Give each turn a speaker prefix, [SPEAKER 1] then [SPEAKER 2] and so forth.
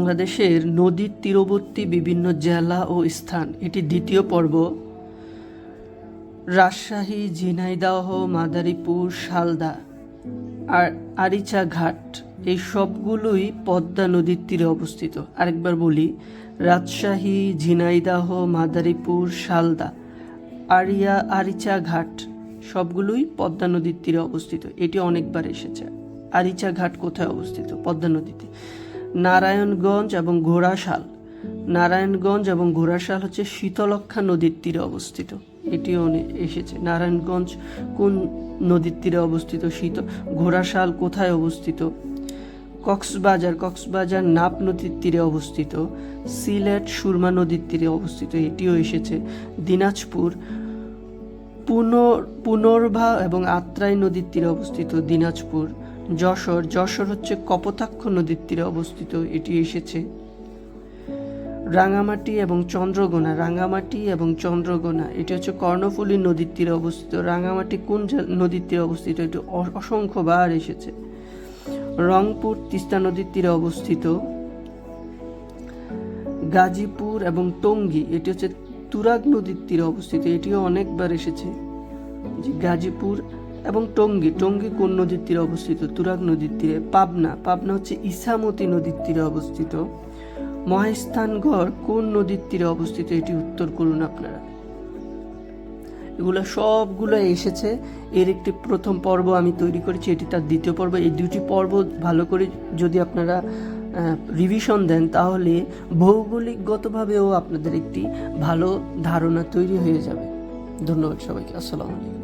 [SPEAKER 1] বাংলাদেশের নদীর তীরবর্তী বিভিন্ন জেলা ও স্থান। এটি দ্বিতীয় পর্ব। রাজশাহী, ঝিনাইদহ, মাদারীপুর, শালদা আর আরিচা ঘাট এই সবগুলোই পদ্মা নদীর তীরে অবস্থিত। আরেকবার বলি, রাজশাহী, ঝিনাইদহ, মাদারীপুর, শালদা, আরিচা ঘাট সবগুলোই পদ্মা নদীর তীরে অবস্থিত। এটি অনেকবার এসেছে। আরিচা ঘাট কোথায় অবস্থিত? পদ্মা নদীতে। নারায়ণগঞ্জ এবং ঘোড়াশাল, নারায়ণগঞ্জ এবং ঘোড়াশাল হচ্ছে শীতলক্ষ্যা নদীর তীরে অবস্থিত। এটিও এসেছে। নারায়ণগঞ্জ কোন নদীর তীরে অবস্থিত? ঘোড়াশাল কোথায় অবস্থিত? কক্সবাজার নাপ নদীর তীরে অবস্থিত। সিলেট সুরমা নদীর তীরে অবস্থিত। এটিও এসেছে। দিনাজপুর পুনর্ভা এবং আত্রাই নদীর তীরে অবস্থিত। দিনাজপুর। যশোর হচ্ছে কপোতাক্ষ নদীর তীরে অবস্থিত। এটি এসেছে। রাঙামাটি এবং চন্দ্রগোনা এটি হচ্ছে কর্ণফুলী নদীর তীরে অবস্থিত। রাঙামাটি কোন নদীর তীরে অবস্থিত? এটি অসংখ্যবার এসেছে। রংপুর তিস্তা নদীর তীরে অবস্থিত। গাজীপুর এবং টঙ্গী এটি হচ্ছে তুরাগ নদীর তীরে অবস্থিত। এটিও অনেকবার এসেছে। যে গাজীপুর এবং টঙ্গী কোন নদীর তীরে অবস্থিত? তুরাগ নদীর তীরে। পাবনা হচ্ছে ইছামতি নদীর তীরে অবস্থিত। মহেস্থানগড় কোন নদীর তীরে অবস্থিত? এটি উত্তর করুন আপনারা। এগুলো সবগুলো এসেছে। এর একটি প্রথম পর্ব আমি তৈরি করেছি, এটি তার দ্বিতীয় পর্ব। এই দুটি পর্ব ভালো করে যদি আপনারা রিভিশন দেন তাহলে ভৌগোলিকগতভাবেও আপনাদের একটি ভালো ধারণা তৈরি হয়ে যাবে। ধন্যবাদ সবাইকে। আসসালামু আলাইকুম।